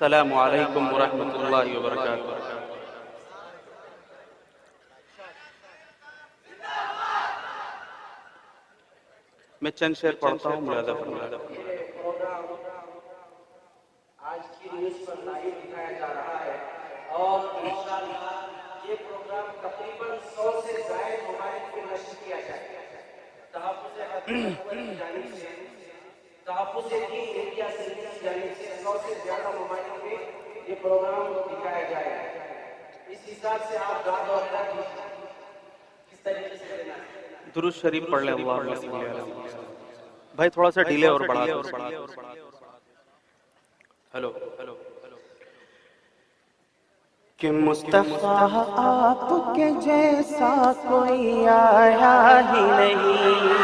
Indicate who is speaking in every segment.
Speaker 1: السلام علیکم ورحمۃ اللہ وبرکاتہ۔ میں چند شعر پڑھتا ہوں، ملاحظہ فرمائیں۔
Speaker 2: آج کی نیوز پر لائیو دکھایا جا رہا ہے اور انشاءاللہ یہ پروگرام تقریباً 100 سے زائد ممالک میں نشر کیا جائے گا۔ تحفظ حدیث کی جانب سے، تحفظ دین انڈیا سروس کی جانب سے 100 سے زیادہ ممالک میں یہ پروگرام دکھایا جائے گا۔ اس حساب سے آپ دعا و خیرات کس طریقے سے دینا ہے؟
Speaker 1: درود شریف پڑھ لیں۔ اللہم صلی علی محمد۔ بھائی تھوڑا سا ڈیلے اور بڑھا دو۔ ہلو
Speaker 2: کہ مصطفیٰ آپ کے جیسا کوئی آیا ہی نہیں،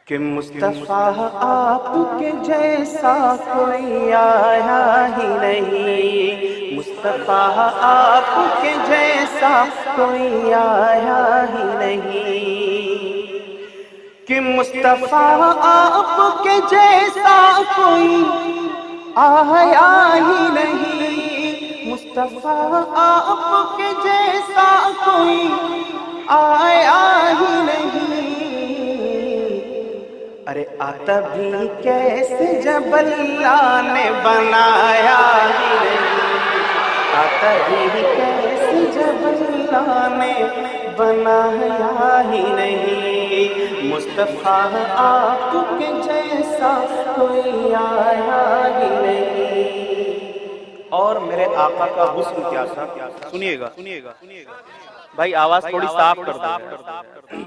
Speaker 2: کہ مصطفیٰ آپ کے جیسا کوئی آیا ہی نہیں، مصطفیٰ آپ کے جیسا کوئی آیا ہی نہیں، کہ مصطفیٰ آپ کے جیسا کوئی آیا ہی نہیں، مصطفیٰ آپ کے جیسا کوئی آیا ہی نہیں۔ ارے آتا بھی کیسے جب اللہ نے بنایا ہی نہیں، آتا بھی کیسے جب اللہ نے بنایا ہی نہیں، مصطفیٰ آپ کے جیسا کوئی آیا ہی نہیں۔
Speaker 1: اور میرے آقا کا حسن کیا تھا، سنیے گا بھائی، آواز تھوڑی صاف کر دو۔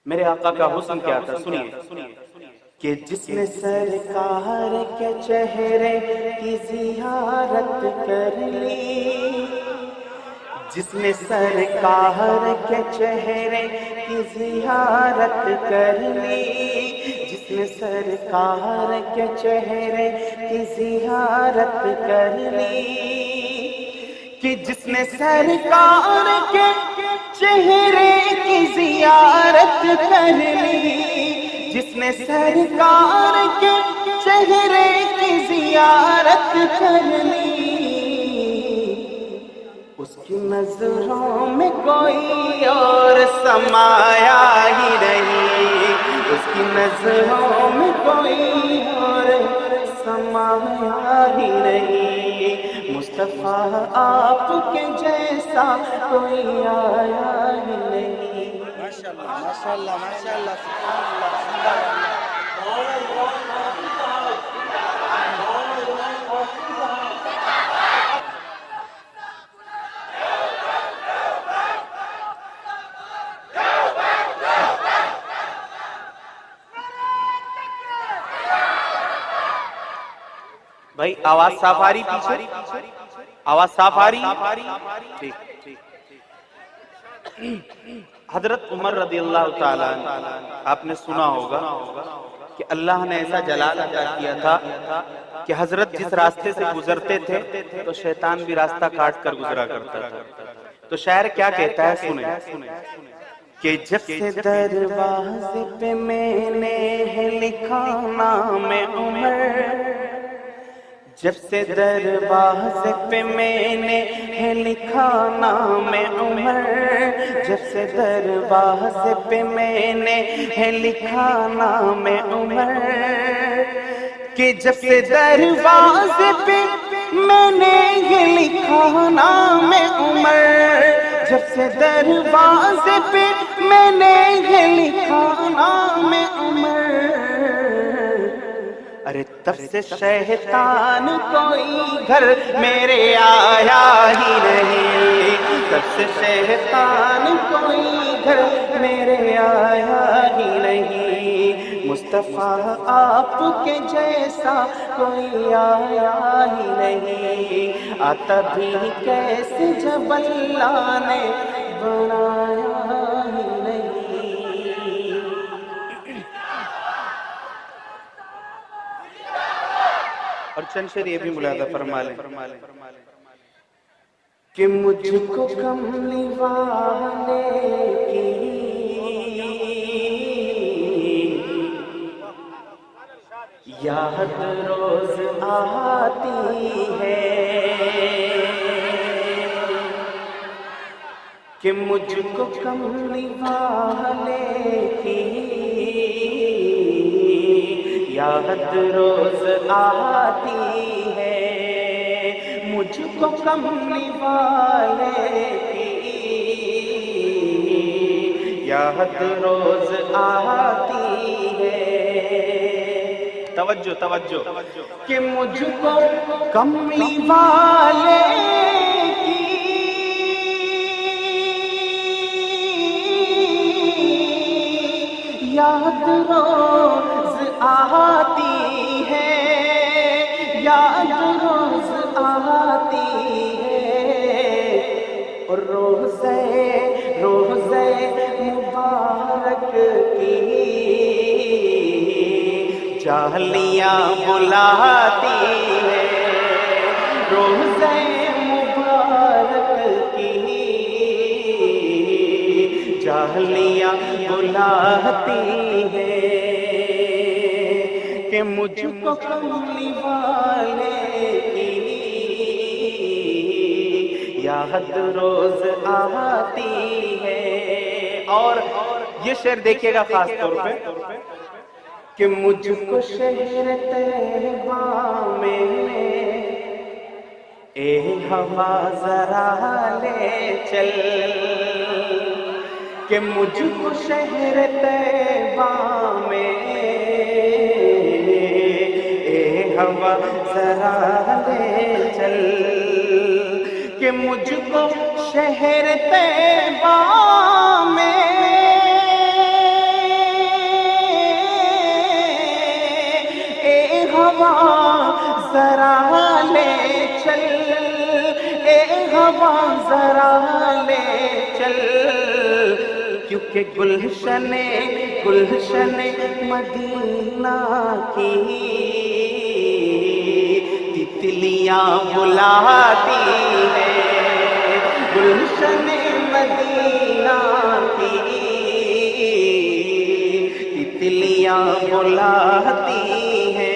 Speaker 1: میرے آقا کا حسن کیا تھا، سنیے۔
Speaker 2: کہ جس نے سرکار کے چہرے کی زیارت کر لی، جس نے سرکار کے چہرے کی زیارت کر لی، جس نے سرکار کے چہرے کی زیارت کر لی، کہ جس نے سرکار کے چہرے کی زیارت کر لی، جس نے سرکار کے چہرے کی زیارت کر لی، اس کی نظروں میں کوئی اور سمایا ہی نہیں، اس کی نظروں میں کوئی اور سمایا ہی نہیں، مصطفیٰ آپ کے جیسا کوئی آیا ہی نہیں۔
Speaker 3: ماشاءاللہ ماشاءاللہ ماشاءاللہ، سبحان اللہ سبحان اللہ۔
Speaker 1: بھائی آواز صاف آ رہی؟ پیچھے آواز صاف آ رہی؟ ٹھیک۔ حضرت عمر رضی اللہ تعالیٰ عنہ، آپ نے سنا ہوگا کہ اللہ نے ایسا جلال عطا کیا تھا کہ حضرت جس راستے سے گزرتے تھے تو شیطان بھی راستہ کاٹ کر گزرا کرتا تھا۔ تو شاعر کیا کہتا ہے، سنیں۔
Speaker 2: کہ جب سے دروازے پہ میں نے ہے لکھا نام عمر، جب سے دروازے پہ میں نے ہے لکھا نام عمر، جب سے دروازے پہ میں نے ہے لکھا نام عمر، کہ جب سے دروازے پہ میں نے یہ لکھا نام عمر، جب سے دروازے پہ میں نے یہ لکھا نام عمر، ارے تب سے شیطان کوئی گھر میرے آیا ہی نہیں، تب سے شیطان کوئی گھر میرے آیا ہی نہیں، مصطفیٰ آپ کے جیسا کوئی آیا ہی نہیں، آتا بھی کیسے جب اللہ نے بنایا ہی نہیں۔
Speaker 1: اور چند شعر یہ بھی ملاحظہ فرما لیں۔
Speaker 2: کہ مجھ کو کملی والے کی یاد روز آتی ہے کہ مجھ کو کملی والے کی یاد روز آتی ہے، مجھ کو کملی والے کی یاد روز آتی ہے۔
Speaker 1: توجہ توجہ،
Speaker 2: کہ مجھ کو کملی والے کی یاد روز آتی ہے، یاد روز آتی ہے، اور روزے مبارک کی جالیاں بلاتی ہے، روزے مبارک کی جالیاں بلاتی ہے، کہ مجھ کو کملی والے کی یاد روز آتی ہے۔
Speaker 1: اور یہ شعر دیکھیے گا خاص طور پہ
Speaker 2: کہ مجھ کو شہر طیبہ میں اے ہوا ذرا لے چل، کہ مجھ کو شہر طیبہ میں اے ہوا ذرا لے چل، کہ مجھ کو شہر طیبہ میں اے ہوا ذرا لے چل، اے ہوا ذرا لے چل، کیونکہ گلشن مدینہ کی تتلیاں بلاتی ہے، گلشن مدینہ کی تتلیاں بلاتی ہے،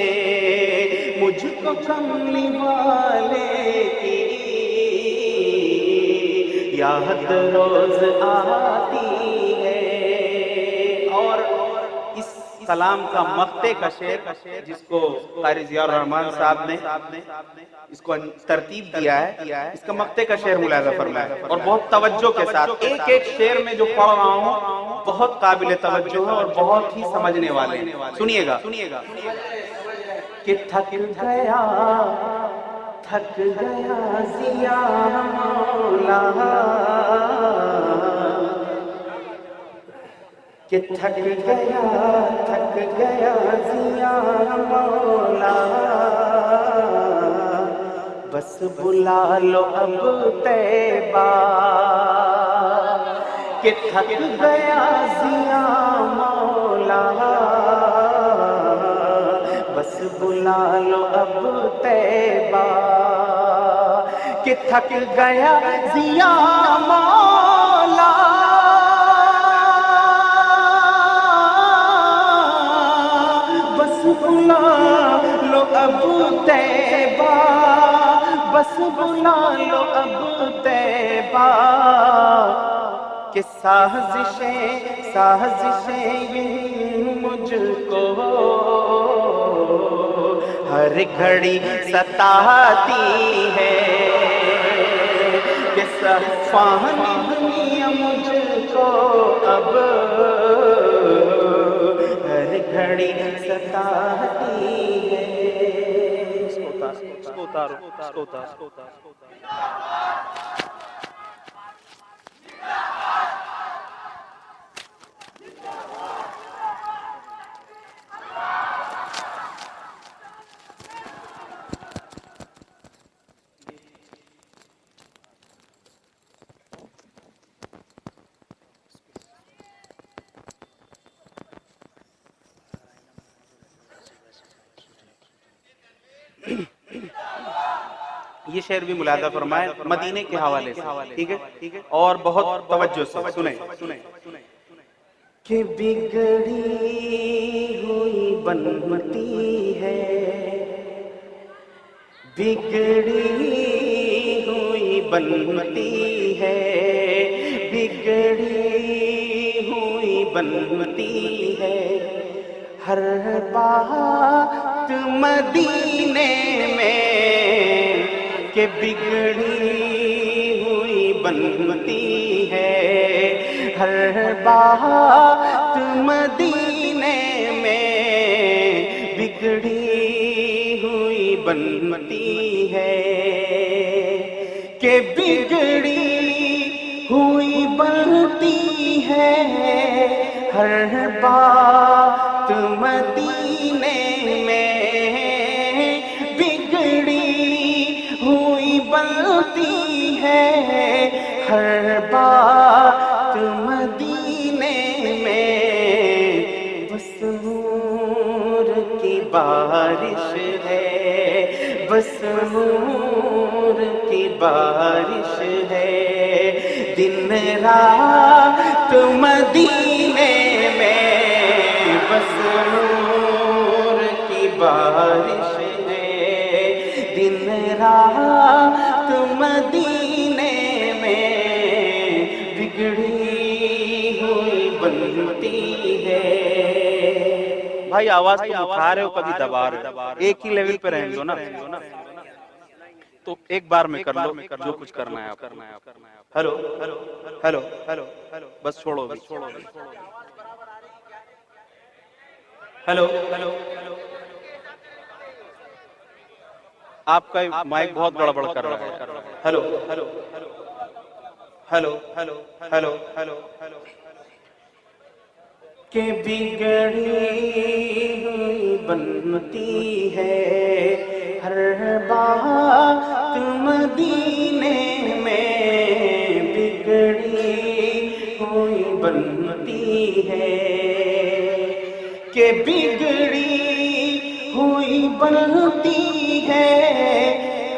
Speaker 2: مجھ کو کملی والے کی یاد روز آتی ہے۔
Speaker 1: اور اس کلام کا مقطع کا شعر جس کو قاری ضیاء الرحمن صاحب نے اس کو ترتیب دیا ہے، اس کا مقطع کا شعر ملاحظہ فرمایا، اور بہت توجہ کے ساتھ ایک ایک شعر میں جو پڑھ رہا ہوں بہت قابل توجہ ہے اور بہت ہی سمجھنے والے ہیں، سنیے گا۔
Speaker 2: کہ تھک گیا ضیاء مولا، کہ تھک گیا ضیاء مولا، بس بلا لو اب طیبہ، کہ تھک گیا ضیاء مولا، بس بلا لو اب طیبہ، کہ تھک گیا ضیاء مولا، بس بلا لو اب طیبہ، بس بلا لو اب طیبہ، کہ سازشیں یہ مجھ کو ہر گھڑی ستاتی ہے، کہ صفان دنیا مجھ کو اب ہر گھڑی ستاتی ہے۔
Speaker 1: اس کو اتارو۔ یہ شعر بھی ملاحظہ فرمائے مدینے کے حوالے سے، ٹھیک ہے، اور بہت توجہ سے سنیں۔
Speaker 2: کہ بگڑی ہوئی بنتی ہے، بگڑی ہوئی بنتی ہے، بگڑی ہوئی بنتی ہے، ہر بات مدینے میں کہ بگڑی ہوئی بنتی ہے، ہر بات مدینے میں بگڑی ہوئی بنتی ہے، کہ بگڑی ہوئی بنتی ہے، ہر بات مدینے میں بگڑی ہوئی بنتی ہے، ہر بات مدینے میں بس نور کی بارش ہے، بس نور کی بارش ہے، دن رات مدینے میں بس نور کی بارش ہے، دن رات مدینے میں بگڑی ہوئی بنتی ہے۔
Speaker 1: بھائی آواز تم اٹھا رہے ہو کبھی دبا رہے ہو، ایک ہی لیول پہ رہنے دو نا، تو ایک بار میں کر لو جو کچھ کرنا ہے آپ کو۔ ہلو ہلو ہلو بس چھوڑو بھی، ہلو آپ کا مائک بہت گڑبڑ کر رہا ہے، hello hello hello hello hello
Speaker 2: کہ بگڑی ہوئی بنتی ہے، ہر بات مدینے میں بگڑی ہوئی بنتی ہے، کہ بگڑی ہوئی بنتی ہے،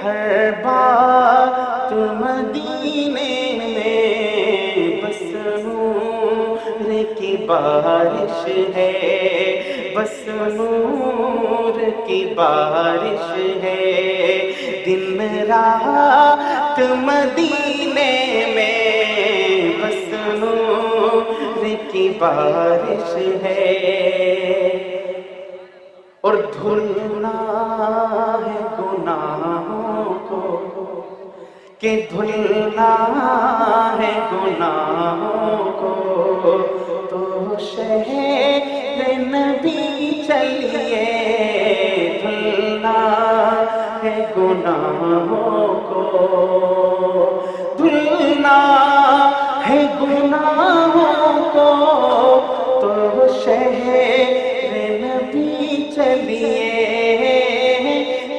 Speaker 2: ہر بات مدینے میں بس نور کی بارش ہے، بس نور کی بارش ہے، دن رات مدینے میں بس نور کی بارش ہے، اور دھلنا ہے گناہوں کو، کہ دھلنا ہے گناہوں کو، تو شہر نبی چلیے، دھلنا ہے گناہوں کو، دھلنا ہے گناہوں کو، تو شہر نبی چلیے،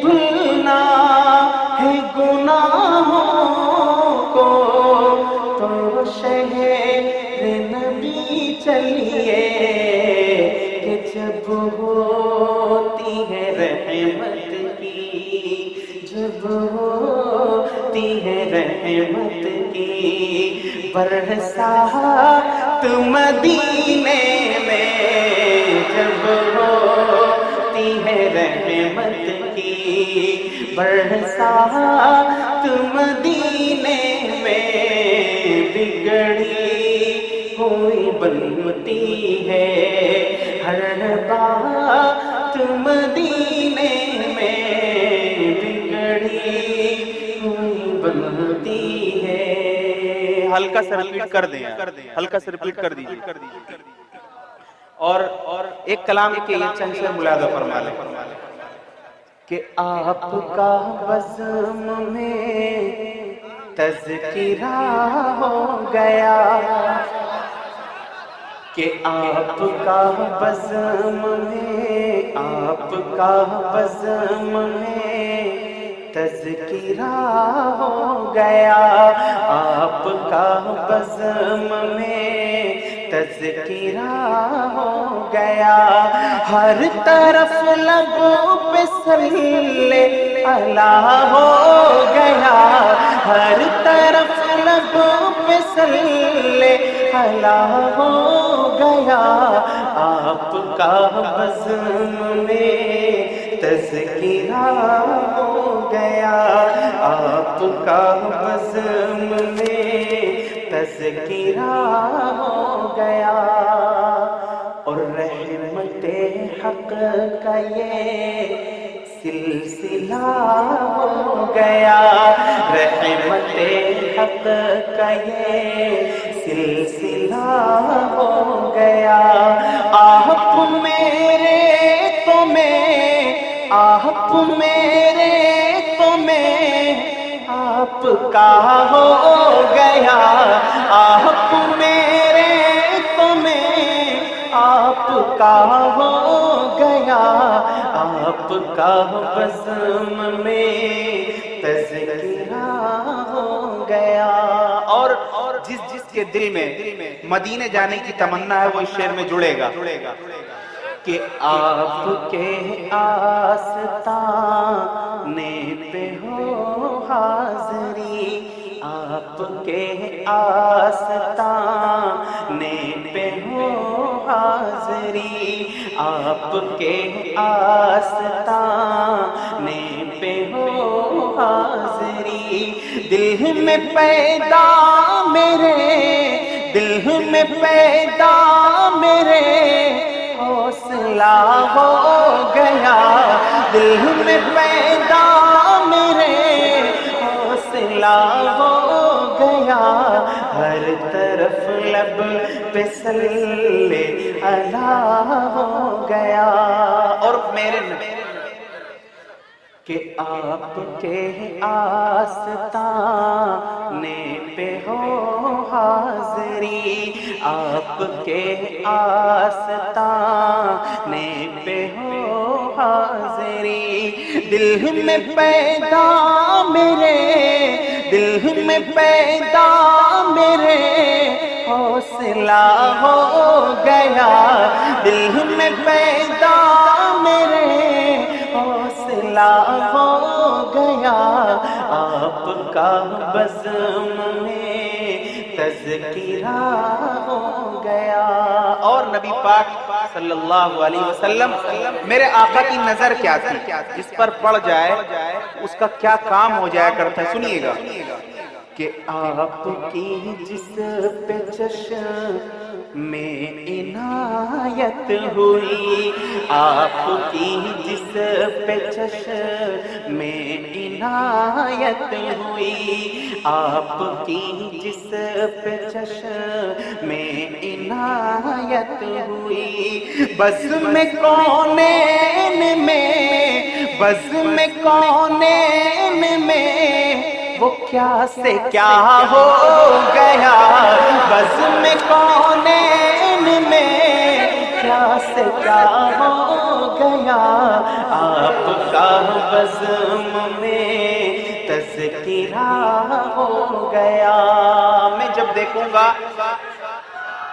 Speaker 2: دھلنا ہے گناہوں کو، تو شہر نبی چلیے، کہ جب ہوتی ہے رحمت کی، جب ہوتی ہے رحمت کی برسات مدینے میں، جب ہوتی ہے رحمت کی برسات مدینے میں بگڑی ہوئی بنتی ہے، ہر بات مدینے میں بگڑی ہوئی بنتی ہے۔
Speaker 1: ہلکا سا ریپیٹ کر دیں، ہلکا سا ریپیٹ کر دیجیے، اور ایک کلام کے یہ چند سے ملاحظہ فرما لیں
Speaker 2: کہ آپ کا بزم میں تذکرہ ہو گیا، کہ آپ کا بزم میں، آپ کا بزم میں تذکرہ ہو گیا، آپ کا بزم میں تذکرہ ہو گیا، ہر طرف لبوں پہ صلی اللہ ہو گیا، ہر طرف لبوں پہ صلی اللہ ہو گیا، آپ کا بزم میں تذکرہ ہو گیا، آپ کا بزم میں تذکرہ ہو گیا، اور رحمت حق کا یہ سلسلہ ہو گیا، رحمت حق کا یہ سلسلہ ہو گیا، آپ میرے تو میں، آپ میرے تو میں آپ کا ہو گیا، آپ میرے تو میں آپ کا ہو گیا، آپ کا بزم میں تذکرہ ہو گیا۔
Speaker 1: اور جس جس کے دل میں مدینے جانے کی تمنا ہے وہ اس شعر میں جڑے گا
Speaker 2: کہ آپ کے آستانے پہ ہو حاضری، آپ کے آستانے پہ ہو حاضری، آپ کے آستانے پہ ہو حاضری، دل میں پیدا میرے، دل میں پیدا میرے حوصلہ ہو گیا، دل میں پیدا میرے حوصلہ ہو گیا، ہر طرف لب پہ صلی اللہ ہو گیا، اور میرے کہ آپ کے آستانے پہ ہو حاضری، آپ کے آستانے پہ ہو حاضری، دل میں پیدا میرے، دل میں پیدا میرے حوصلہ ہو گیا، دل میں پیدا میرے حوصلہ ہو گیا، آپ کا بزم میں تذکرہ ہو گیا۔
Speaker 1: اور نبی پاک صلی اللہ علیہ وسلم میرے آقا کی نظر کیا تھی، جس پر پڑ جائے اس کا کیا کام ہو جایا کرتا ہے، سنیے گا
Speaker 2: کہ آپ کی جس پہ چشم میں عنایت ہوئی، آپ کی جس پہ چشم میں عنایت ہوئی، آپ کی جس پہ چشم میں عنایت ہوئی، بزم کونین میں، بزم کونین میں وہ کیا سے کیا ہو گیا، بزم کونین میں کیا سے کیا ہو گیا، آپ کا بزم میں تذکرہ ہو گیا۔
Speaker 1: میں جب دیکھوں گا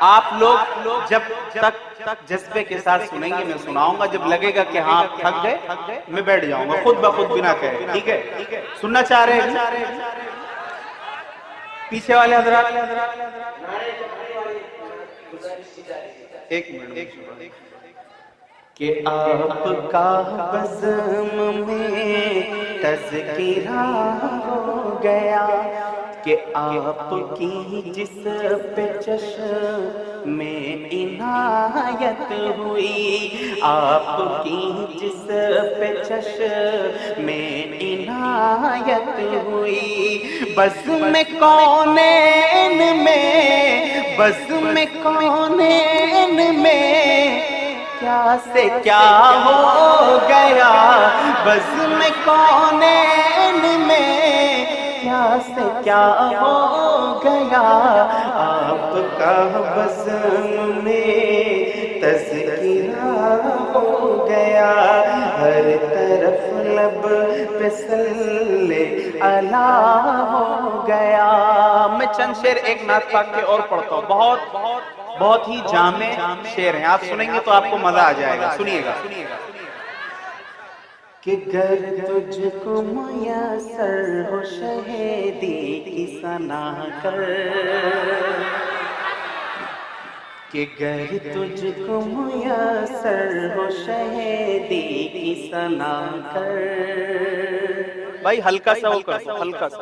Speaker 1: آپ لوگ جب تک جذبے کے ساتھ سنیں گے میں سناؤں گا، جب لگے گا کہ ہاں تھک گئے میں بیٹھ جاؤں گا خود بخود بنا کہے، ٹھیک ہے؟ سننا چاہ رہے ہیں پیچھے والے حضرات؟ ایک منٹ،
Speaker 2: کہ آپ کا بزم میں تذکرہ ہو گیا، کہ آپ کی جس پہ چشم میں عنایت ہوئی، آپ کی جس پہ چشم میں عنایت ہوئی، بزم کونین میں، بزم کونین میں کیا سے کیا ہو گیا، بزم کونین میں کیا سے کیا ہو گیا، آپ کا بزم میں تذکرہ ہو گیا، ہر طرف لب پہ صلی اللہ ہو گیا۔
Speaker 1: میں چند شعر ایک نعت پاک کے اور پڑھتا ہوں، بہت ہی جامع شعر ہیں، آپ سنیں گے تو آپ کو مزہ آ جائے گا، سنیے گا۔
Speaker 2: کہ گر تجھ کو میسر ہو شہیدی کی ثنا کر، کہ گر تجھ کو میسر ہو شہیدی کی ثنا کر،
Speaker 1: بھائی ہلکا سا وہ کر دو، ہلکا سا.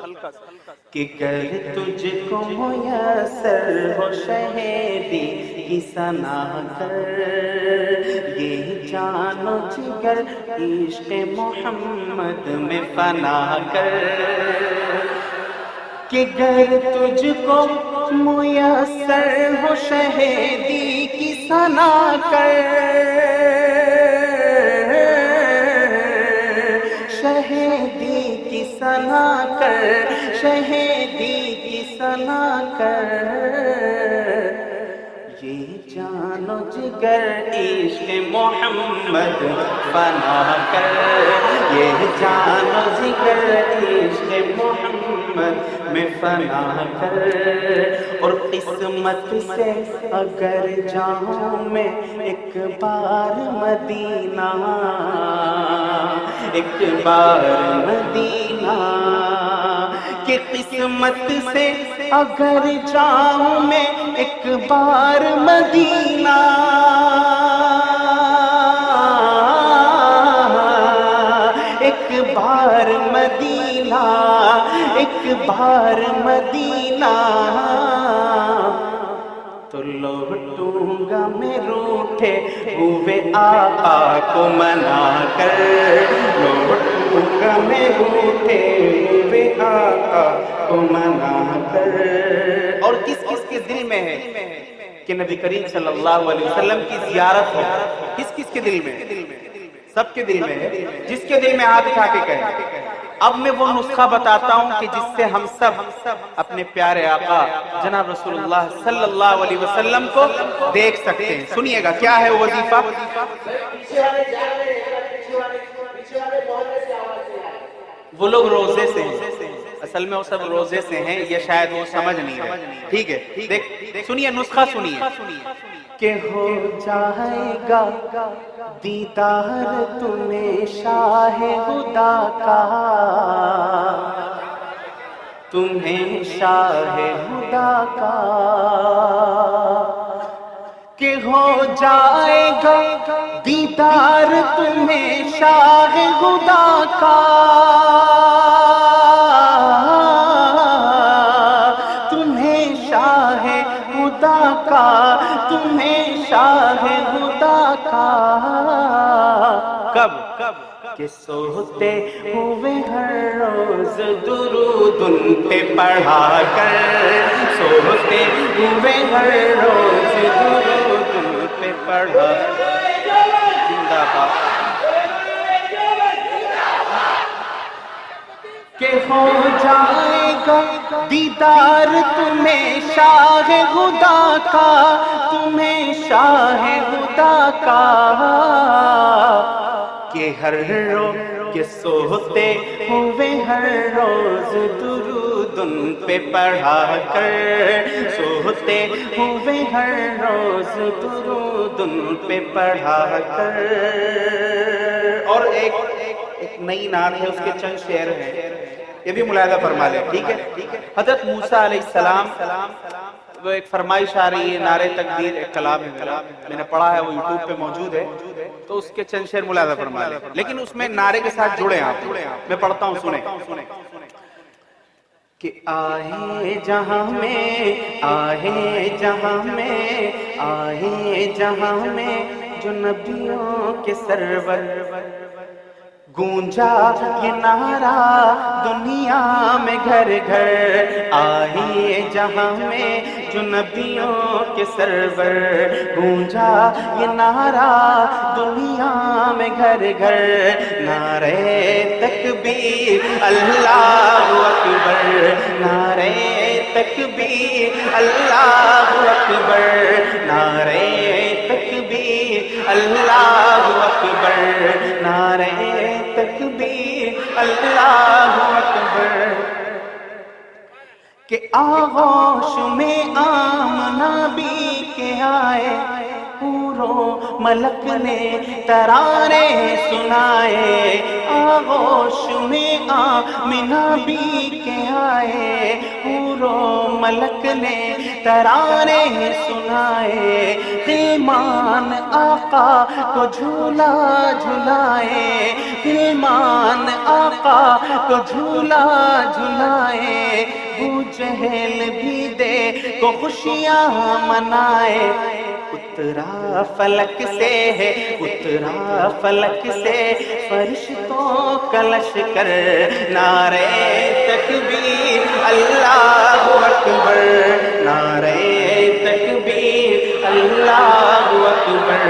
Speaker 2: کہ گر تجھ کو میسر ہو شہیدی کی ثنا کر، یہ جان و جگر عشق محمد میں فنا کر، کہ گر تجھ کو میسر ہو شہیدی کی ثنا کر، شہیدی کی ثنا کر، شہیدی کی ثنا کر، یہ جان و جگر عشق محمد فنا کر، یہ جان و جگر عشق محمد میں فنا کر، اور قسمت سے اگر جاؤں میں ایک بار مدینہ، ایک بار مدینہ، کہ قسمت سے اگر جاؤں میں ایک بار مدینہ، ایک بار مدینہ، ایک بار مدینہ، تو لوٹوں گا میں روٹھے ہوئے آقا کو منا کر، لوٹوں گا میں روٹھے ہوئے آقا کو منا کر۔
Speaker 1: اور کس کس کے دل میں ہے کہ نبی کریم صلی اللہ علیہ وسلم کی زیارت ہو؟ کس کس کے دل میں؟ سب کے دل میں ہے، جس کے دل میں ہاتھ اٹھا کے کہے۔ اب میں وہ نسخہ بتاتا ہوں کہ جس سے ہم سب اپنے پیارے آقا جناب رسول اللہ صلی اللہ علیہ وسلم کو دیکھ سکتے ہیں۔ سنیے گا کیا ہے وہ وظیفہ۔ وہ لوگ روزے سے ہیں، اصل میں وہ سب روزے سے ہیں، یہ شاید وہ سمجھ نہیں رہے، ٹھیک ہے؟ دیکھ سنیے نسخہ سنیے
Speaker 2: کہ ہو جائے گا دیدار تمہیں شاہ خدا کا، تمہیں شاہ خدا کا، کہ ہو جائے گا دیدار تمہیں شاہ خدا کا، تمہیں شاہ خدا کا، تمہیں شاہ خدا کا،
Speaker 1: کب؟
Speaker 2: کہ سوتے ہوئے ہر روز درود ان پہ پڑھا کر، سوتے ہوئے ہر روز درود ان پہ پڑھا
Speaker 1: زندہ باد۔
Speaker 2: کہ ہو جائے گا دیدار تمہیں شاہ خدا کا، تمہیں شاہ خدا کا، کہ ہر روز کہ سوتے ہوئے ہر روز درود ان پہ پڑھا کر، سوتے ہوئے ہر روز درود ان پہ پڑھا کر۔
Speaker 1: اور ایک نئی نعت ہے، اس کے چند شعر ہیں، یہ بھی ملاحظہ فرما لیں، ٹھیک ہے؟ حضرت موسیٰ علیہ السلام، وہ ایک فرمائش آ رہی ہے، نعرہ تکبیر ایک کلام ہے میرا، میں نے پڑھا ہے، وہ یوٹیوب پہ موجود ہے، تو اس کے چند شعر ملاحظہ فرما لیں، لیکن اس میں نعرے کے ساتھ جڑے آپ، میں پڑھتا ہوں، سنیں
Speaker 2: کہ آئے جہاں میں، آئے جہاں میں، آئے جہاں میں جو نبیوں کے سرور، گونجا یہ نعرہ دنیا میں گھر گھر، آئے جہاں میں جو نبیوں کے سرور، گونجا یہ نعرہ دنیا میں گھر گھر، نعرہ تکبیر اللہ اکبر، نعرہ تکبیر اللہ اکبر، نعرہ تکبیر اللہ اکبر، نعرہ تکبیر اللہ اکبر، کہ آغوش میں آمنہ بھی کے آئے، حور ملک نے ترانے سنائے، آغوش میں آمنہ بھی کے آئے، حور و ملک نے ترانے سنائے، غلمان آقا کو جھولا جھلائے، غلمان آقا کو جھولا جھلائے، ابو جہل بھی دے کو خوشیاں منائے، اترا فلک سے ہے، اترا فلک سے فرشتوں کا لشکر، نعرہ تکبیر اللہ اکبر، نعرہ تکبیر اللہ اکبر،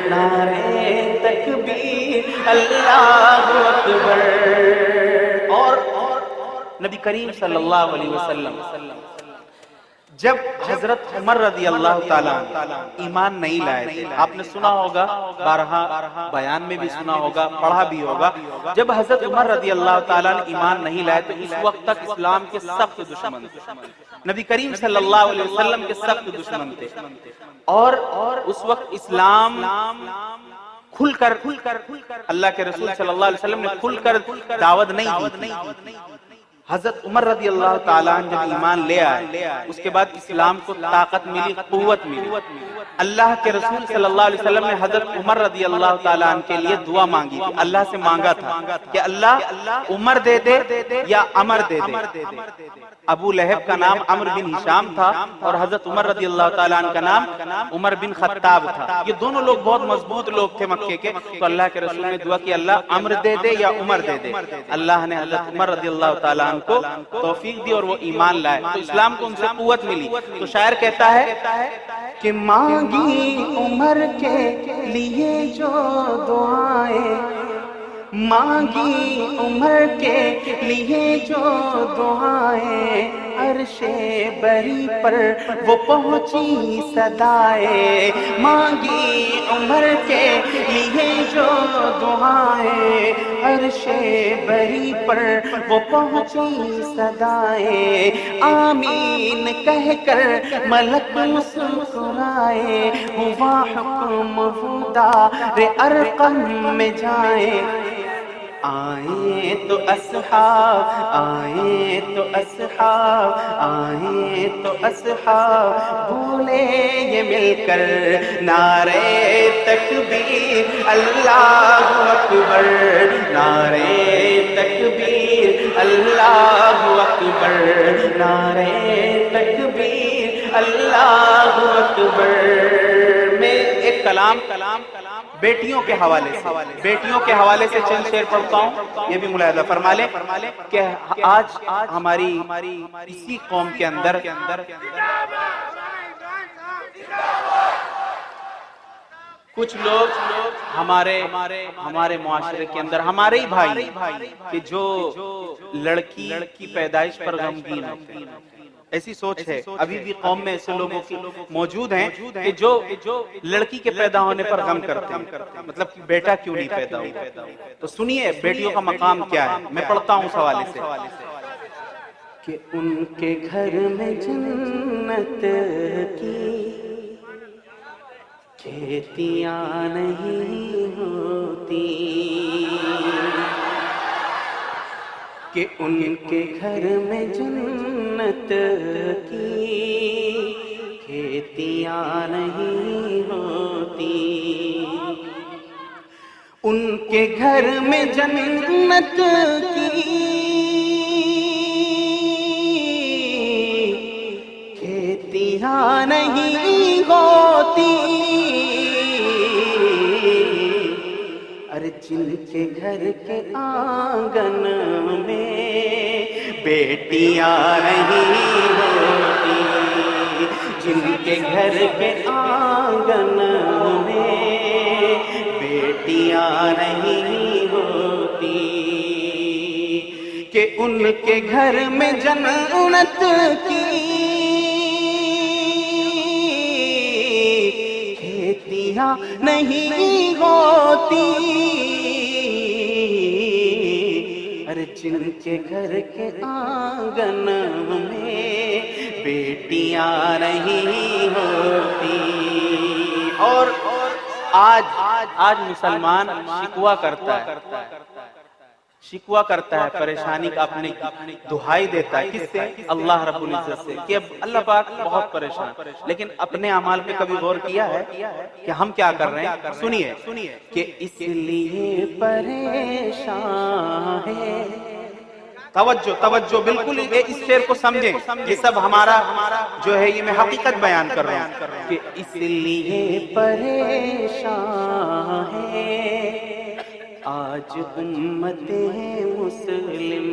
Speaker 2: نعرہ تکبیر اللہ اکبر۔ اور نبی کریم صلی اللہ علیہ وسلم جب حضرت عمر رضی اللہ تعالیٰ ایمان نہیں لائے تھے، آپ نے سنا ہوگا، بارہا بیان میں بھی سنا ہوگا، پڑھا بھی ہوگا، جب حضرت عمر رضی اللہ تعالیٰ نے ایمان نہیں لائے تو اس وقت تک اسلام کے سخت دشمن تھے، نبی کریم صلی اللہ علیہ وسلم کے سخت دشمن تھے، اور اس وقت اسلام کھل کر اللہ کے رسول صلی اللہ علیہ وسلم نے کھل کر دعوت نہیں دی تھی۔ حضرت عمر رضی اللہ تعالیٰ عنہ جب ایمان لے آئے، اس کے بعد اسلام کو طاقت ملی، قوت ملی، اللہ کے رسول صلی اللہ علیہ وسلم نے حضرت عمر رضی اللہ تعالیٰ عنہ کے لیے دعا مانگی تھی، اللہ سے مانگا تھا کہ اللہ عمر دے دے یا عمر دے دے۔ ابو لہب کا نام عمر بن ہشام تھا اور حضرت عمر رضی اللہ تعالیٰ عنہ کا نام عمر بن خطاب تھا، یہ دونوں لوگ بہت مضبوط لوگ تھے مکے کے، تو اللہ کے رسول نے دعا کی اللہ عمر دے دے یا عمر دے دے، اللہ نے حضرت عمر رضی اللہ تعالیٰ عنہ کو توفیق دی اور وہ ایمان لائے، تو اسلام کو ان سے قوت ملی۔ تو شاعر کہتا ہے کہ مانگی عمر کے لیے جو دعائیں، مانگی عمر کے لیے جو دعائیں، عرش بری پر وہ پہنچی صدائیں، مانگی عمر کے لیے جو دعائیں، عرش بری پر وہ پہنچی صدائیں، آمین کہہ کر ملک مسکرائے، ہوا حکم دار ارقم میں جائیں، آئیں تو اصحاب، آئیں تو اصحاب، آئیں تو اصحاب، بولے یہ مل کر نعرہ تکبیر اللہ اکبر، نعرہ تکبیر اللہ اکبر، نعرہ تکبیر اللہ اکبر۔ میں ایک کلام بیٹیوں کے حوالے سے چند شعر پڑھتا ہوں، یہ بھی ملاحظہ فرما لیں کہ آج ہماری اسی قوم کے اندر کچھ لوگ ہمارے معاشرے کے اندر ہمارے ہی بھائی کہ جو لڑکی کی پیدائش پر غمگین ہوتے ہیں، ایسی سوچ ہے، ابھی بھی قوم میں ایسے لوگوں کی موجود ہیں کہ جو لڑکی کے پیدا ہونے پر غم کرتے ہیں، مطلب کہ بیٹا کیوں نہیں پیدا ہوا۔ تو سنیے بیٹیوں کا مقام کیا ہے، میں پڑھتا ہوں اس حوالے سے کہ ان کے گھر میں جنت کی کھیتیاں نہیں ہوتی، کہ ان کے گھر میں جنت کی کھیتیاں نہیں ہوتی، ان کے گھر میں جنت کی کھیتیاں نہیں ہوتی، جن کے گھر کے آنگن میں بیٹیاں نہیں ہوتی، جن کے گھر کے آنگن میں بیٹیاں نہیں ہوتی، کہ ان کے گھر میں جنت کی کھیتیاں نہیں ہوتی، جن کے گھر کے آنگن میں بیٹیاں نہیں ہوتی۔ اور
Speaker 1: آج مسلمان شکوہ کرتا ہے پریشانی کا، اپنے دہائی دیتا ہے کس سے؟ اللہ رب العزت سے، کہ اب اللہ پاک بہت پریشان، لیکن اپنے اعمال پہ کبھی غور کیا ہے کہ ہم کیا کر رہے ہیں؟ سنیے کہ اس لیے پریشان ہے، توجہ بالکل اس شعر کو سمجھیں، یہ سب ہمارا جو ہے یہ میں حقیقت بیان کر رہا ہوں کہ اس لیے پریشان ہے آج امت مسلم،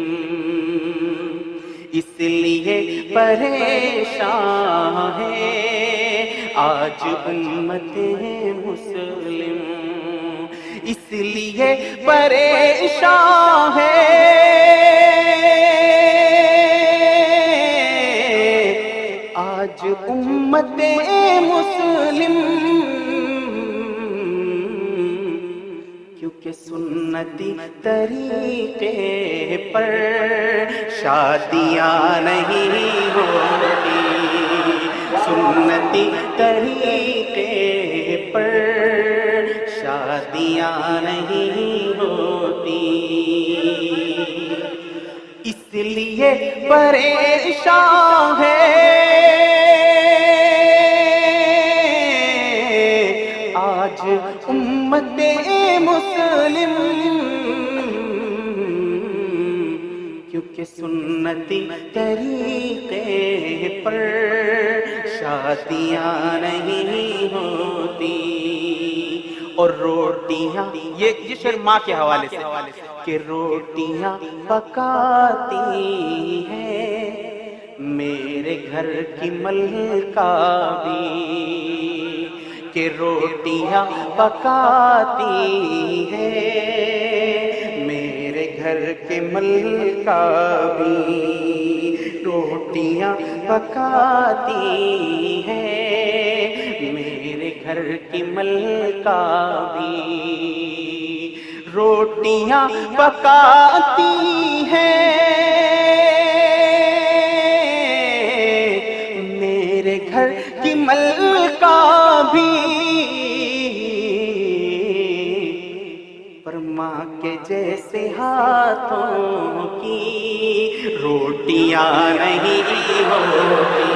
Speaker 1: اس لیے پریشان ہے آج امت مسلم، اس لیے پریشان ہے آج امت مسلم، کیونکہ سنتی طریقے پر شادیاں نہیں ہوتی، سنتی طریقے پر شادیاں نہیں ہوتی، اس لیے پریشان ہے آج امت مسلم، کیونکہ سنتی طریقے پر شادیاں نہیں ہوتی، اور روٹیاں یہ شعر ماں کے حوالے سے کہ روٹیاں پکاتی ہیں میرے گھر کی ملکہ بھی، کہ روٹیاں پکاتی ہیں میرے گھر کے ملکہ بھی، روٹیاں پکاتی ہیں میرے گھر کی ملکہ بھی، روٹیاں پکاتی ہیں میرے گھر کی ملکہ بھی، پر ماں کے جیسے ہاتھوں کی روٹیاں نہیں ہوتی،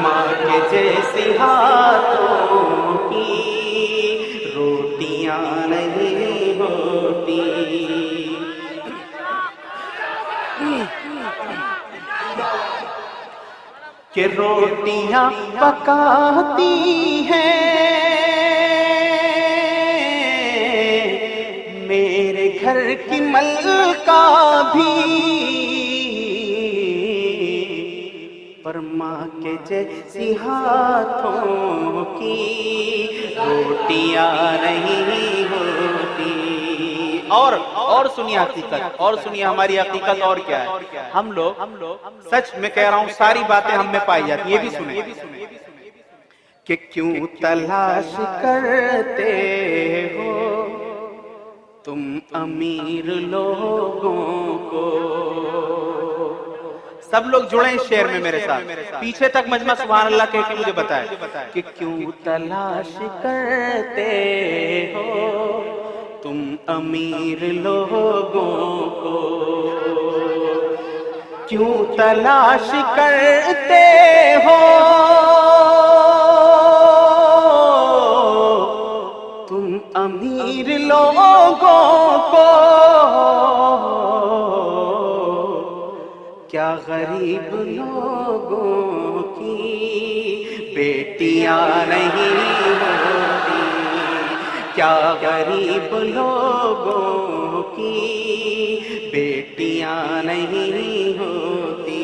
Speaker 1: ماں کے جیسے ہاتھوں کی روٹیاں نہیں ہوتی، کہ روٹیاں پکاتی ہیں میرے گھر کی ملکہ بھی، پر ماں کے جیسی ہاتھوں کی روٹیاں نہیں ہوتی، اور سنیے حقیقت، اور سنیے ہماری حقیقت اور کیا ہے، ہم لوگ سچ میں کہہ رہا ہوں ساری باتیں ہم میں پائی جاتی، یہ بھی سنیں کہ کیوں تلاش کرتے ہو تم امیر لوگوں کو، سب لوگ جڑے اس شعر میں میرے ساتھ، پیچھے تک مجمع سبحان اللہ کہہ کے مجھے بتائے کہ کیوں تلاش کرتے ہو تم امیر لوگوں کو، کیوں تلاش کرتے ہو تم امیر لوگوں کو، کیا غریب لوگوں کی بیٹیاں نہیں ہوتی، کیا غریب لوگوں کی بیٹیاں نہیں ہوتی،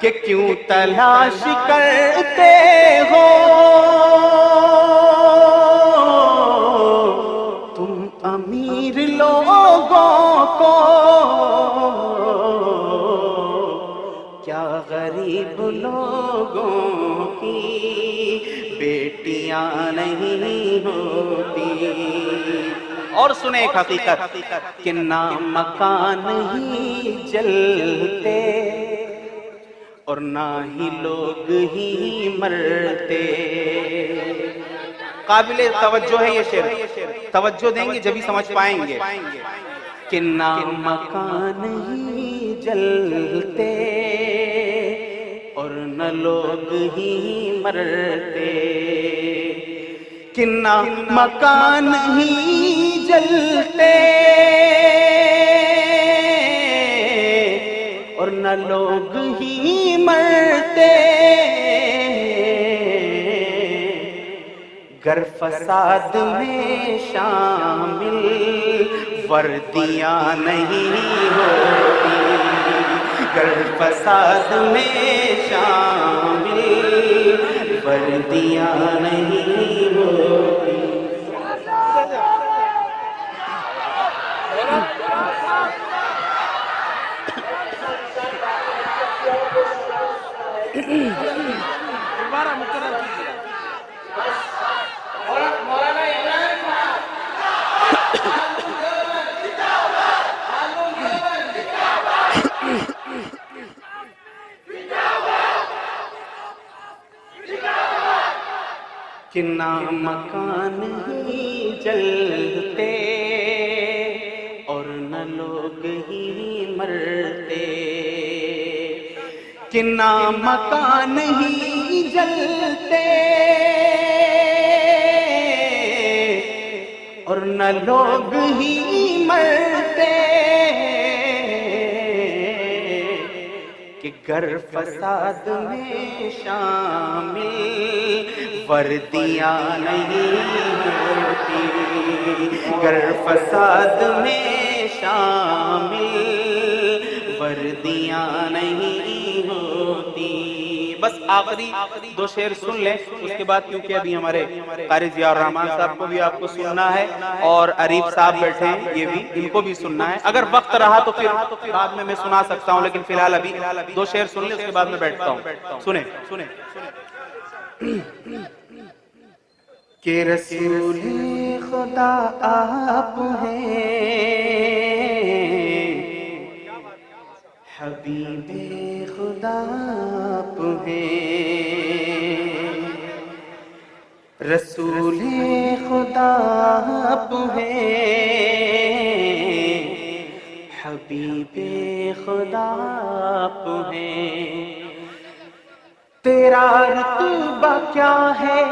Speaker 1: کہ کیوں تلاش کرتے ہو تم امیر لوگوں کو، کیا غریب لوگوں کی بیٹیاں نہیں ہوتی، اور سنیں ایک حقیقت کہ نہ مکان ہی جلتے اور نہ ہی لوگ ہی مرتے، قابل توجہ ہے یہ شعر، توجہ دیں گے جبھی سمجھ پائیں گے
Speaker 2: کہ نہ مکان ہی جلتے اور نہ لوگ ہی مرتے، کہ نہ مکان ہی جلتے اور نہ لوگ ہی مرتے، گر فساد میں شامل وردیاں نہیں ہوتی، گر فساد میں شامل وردیاں نہیں ہوتی۔ کہ نہ مکان ہی جلتے اور نہ لوگ ہی مرتے، کہ نہ مکان ہی جلتے اور نہ لوگ ہی مرتے، کہ گر فساد میں شامل وردیاں نہیں ہوتی، گر فساد میں شامل وردیاں نہیں ہوتی۔ بس آخری دو شعر سن لیں، اس کے بعد کیونکہ ابھی ہمارے قاری ضیاء الرحمن صاحب کو بھی آپ کو سننا ہے اور عریف صاحب بیٹھے ہیں، یہ بھی ان کو بھی سننا ہے۔ اگر وقت رہا تو پھر بعد میں سنا سکتا ہوں، لیکن فی الحال ابھی دو شعر سن لیں، اس کے بعد میں بیٹھتا ہوں۔ سنیں کہ رسول خدا آپ ہیں، حبیب خدا آپ ہیں، رسول خدا آپ ہیں، حبیب خدا آپ ہیں۔ تیرا رتبہ کیا ہے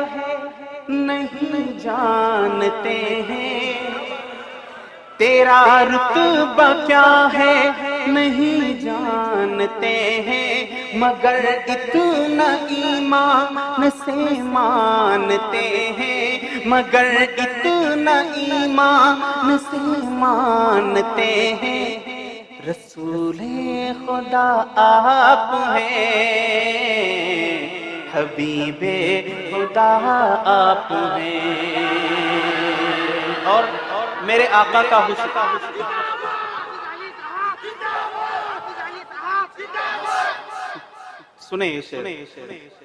Speaker 2: نہیں جانتے ہیں، تیرا رتبہ کیا ہے نہیں جانتے ہیں، مگر اتنا ایمان سے مانتے ہیں، مگر اتنا ایمان سے مانتے ہیں۔ رسول خدا آپ ہیں، حبیب خدا آپ ہیں، اور میرے آقا کا حسن۔ سنیں یہ شعر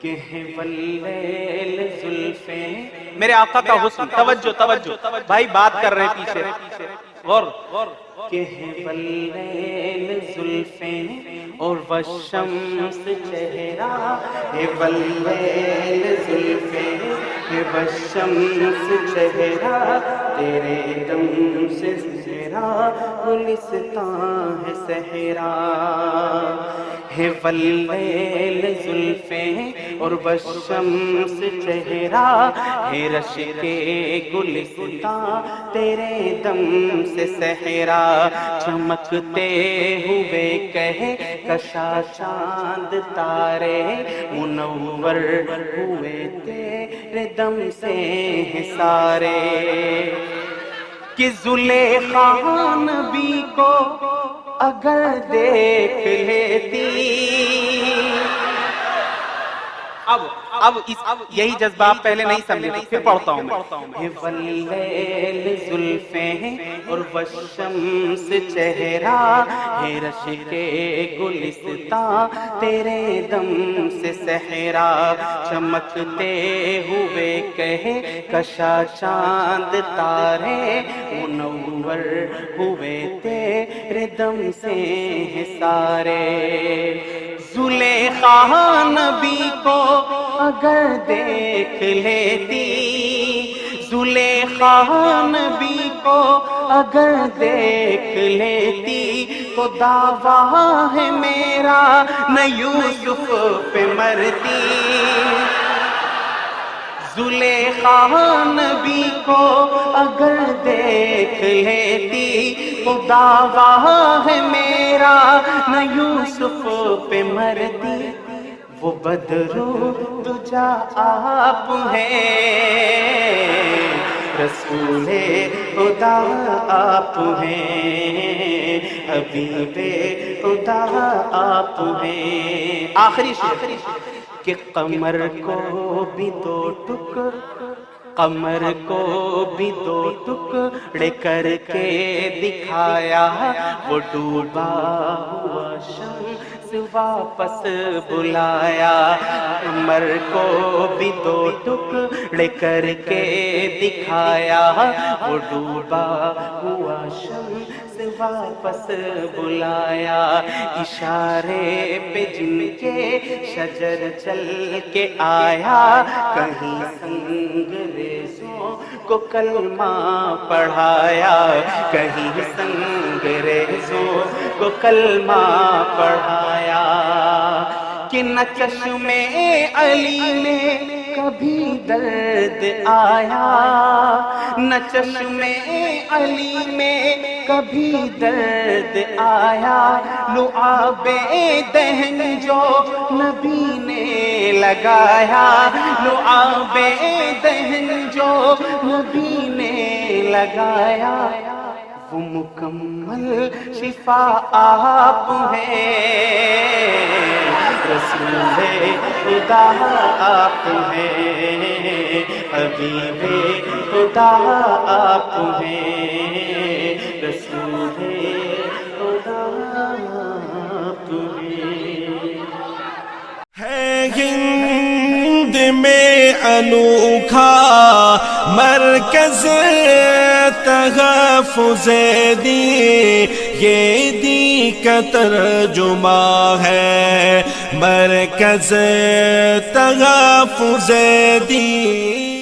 Speaker 2: کہ ہیں واللیل زلفیں، میرے آقا کا حسن، توجہ توجہ بھائی بات کر رہے ہیں پیچھے، غور کہ ہیں واللیل زلفیں اور والشمس چہرہ، ہے واللیل زلفیں ہے والشمس چہرہ، تیرے دم سے صحرا گلستان ہے صحرا، ہے واللیل زلفیں اور والشمس چہرہ، ہے رشک گلستان تیرے دم سے صحرا، چمکتے ہوئے کہے کشا چاند تارے، منور ہوئے تیرے دم سے ہیں سارے، کہ زلیخا نبی کو اگر دیکھ لیتی، اب یہی جذبہ آپ پہلے نہیں سمجھے تو پھر پڑھتا ہوں میں، واللیل زلفیں اور والشمس چہرہ، ہے رشک گلستان تیرے دم سے صحرا، چمکتے ہوئے کہے کشا چاند تارے، منور ہوئے تیرے دم سے ہیں سارے، زلیخا نبی کو اگر دیکھ لیتی، زلیخا نبی کو اگر دیکھ لیتی تو دعویٰ ہے میرا نہ یوسف پہ مرتی زلیخا نبی کو اگر دیکھ لیتی تو دعویٰ ہے میرا نہ یوسف پہ مرتی وہ بدرو تجھا آپ ہیں رسول خدا آپ ہیں حبیب خدا آپ ہیں آخری شعر کہ قمر کو بھی دو قمر کو بھی دو ٹکڑے کر کے دکھایا وہ ڈوبا ہوا شمس واپس بلایا قمر کو بھی دو ٹکڑے کر کے دکھایا وہ ڈوبا ہوا شمس واپس بلایا اشارے پہ جن کے شجر چل کے آیا کہیں انگریزوں کو کلمہ پڑھایا کہیں انگریزوں کو کلمہ پڑھایا کہ نہ چشمے علی میں کبھی درد آیا نہ چشمے علی میں کبھی درد آیا لعاب دہن جو نبی نے لگایا لعاب دہن جو نبی نے لگایا وہ مکمل شفا آپ ہیں رسول خدا آپ ہیں حبیب خدا آپ ہیں رسول خدا آپ ہیں
Speaker 4: ہے ہند میں انوکھا مرکز تحفظ دین یہ دین کا ترجمہ ہے مرکز تحفظ دین